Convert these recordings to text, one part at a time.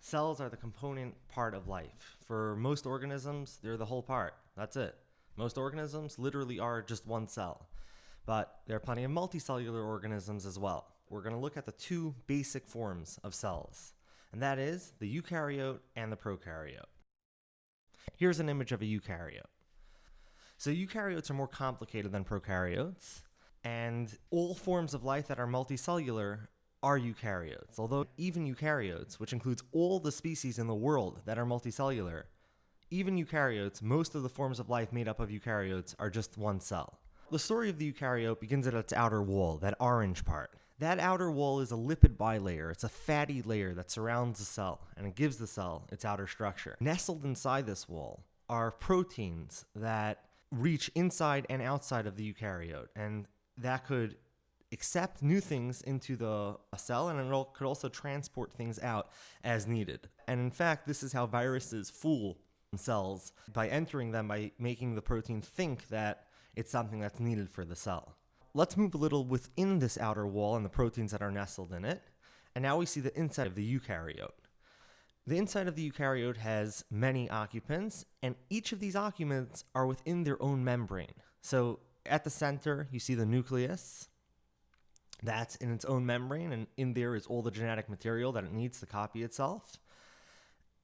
Cells are the component part of life. For most organisms, they're the whole part. That's it. Most organisms literally are just one cell. But there are plenty of multicellular organisms as well. We're going to look at the two basic forms of cells, and that is the eukaryote and the prokaryote. Here's an image of a eukaryote. So eukaryotes are more complicated than prokaryotes, and all forms of life that are multicellular are eukaryotes. Although even eukaryotes, which includes all the species in the world that are multicellular, even eukaryotes, most of the forms of life made up of eukaryotes are just one cell. The story of the eukaryote begins at its outer wall, that orange part. That outer wall is a lipid bilayer. It's a fatty layer that surrounds the cell, and it gives the cell its outer structure. Nestled inside this wall are proteins that reach inside and outside of the eukaryote, and that could accept new things into the cell, and it could also transport things out as needed. And in fact, this is how viruses fool cells by entering them, by making the protein think that it's something that's needed for the cell. Let's move a little within this outer wall and the proteins that are nestled in it. And now we see the inside of the eukaryote. The inside of the eukaryote has many occupants, and each of these occupants are within their own membrane. So at the center, you see the nucleus. That's in its own membrane, and in there is all the genetic material that it needs to copy itself.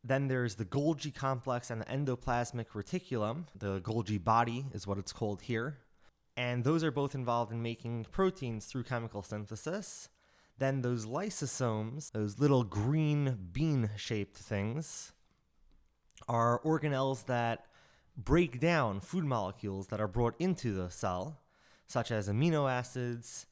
Then there's the Golgi complex and the endoplasmic reticulum. The Golgi body is what it's called here. And those are both involved in making proteins through chemical synthesis. Then those lysosomes, those little green bean-shaped things, are organelles that break down food molecules that are brought into the cell, such as amino acids,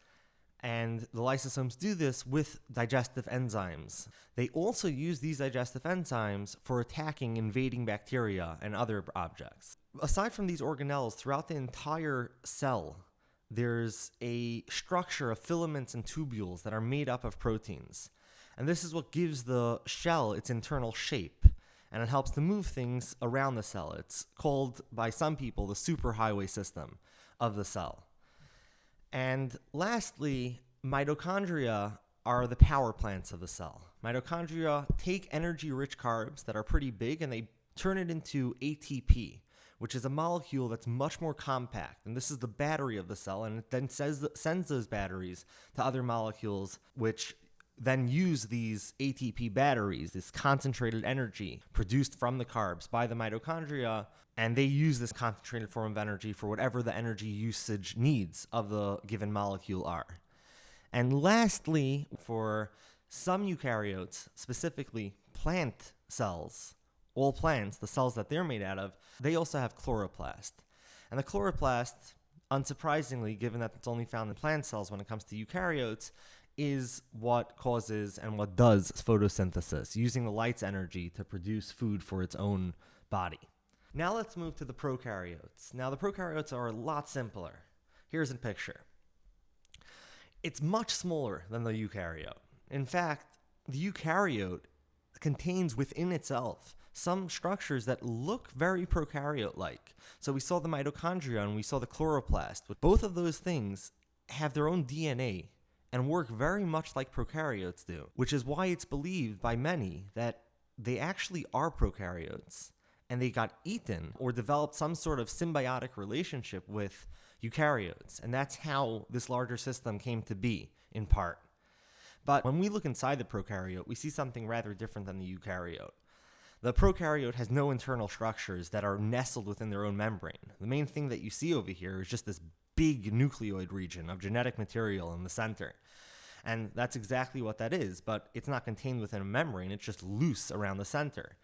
and the lysosomes do this with digestive enzymes. They also use these digestive enzymes for attacking invading bacteria and other objects. Aside from these organelles, throughout the entire cell, there's a structure of filaments and tubules that are made up of proteins. And this is what gives the shell its internal shape, and it helps to move things around the cell. It's called, by some people, the superhighway system of the cell. And lastly, mitochondria are the power plants of the cell. Mitochondria take energy-rich carbs that are pretty big, and they turn it into ATP, which is a molecule that's much more compact. And this is the battery of the cell, and it then sends those batteries to other molecules, which then use these ATP batteries, this concentrated energy produced from the carbs by the mitochondria, and they use this concentrated form of energy for whatever the energy usage needs of the given molecule are. And lastly, for some eukaryotes, specifically plant cells, all plants, the cells that they're made out of, they also have chloroplast. And the chloroplast, unsurprisingly, given that it's only found in plant cells when it comes to eukaryotes, is what causes and what does photosynthesis, using the light's energy to produce food for its own body. Now let's move to the prokaryotes. Now the prokaryotes are a lot simpler. Here's a picture. It's much smaller than the eukaryote. In fact, the eukaryote contains within itself some structures that look very prokaryote-like. So we saw the mitochondria and we saw the chloroplast. But both of those things have their own DNA and work very much like prokaryotes do, which is why it's believed by many that they actually are prokaryotes, and they got eaten or developed some sort of symbiotic relationship with eukaryotes. And that's how this larger system came to be, in part. But when we look inside the prokaryote, we see something rather different than the eukaryote. The prokaryote has no internal structures that are nestled within their own membrane. The main thing that you see over here is just this big nucleoid region of genetic material in the center. And that's exactly what that is, but it's not contained within a membrane, it's just loose around the center.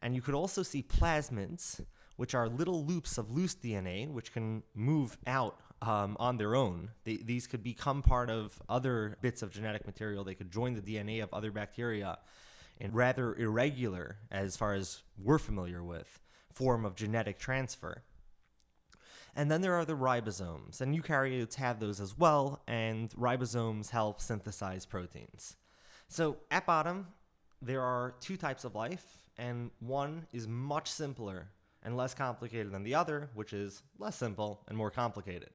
And you could also see plasmids, which are little loops of loose DNA, which can move out on their own. These could become part of other bits of genetic material. They could join the DNA of other bacteria in rather irregular, as far as we're familiar with, form of genetic transfer. And then there are the ribosomes, and eukaryotes have those as well, and ribosomes help synthesize proteins. So at bottom, there are two types of life, and one is much simpler and less complicated than the other, which is less simple and more complicated.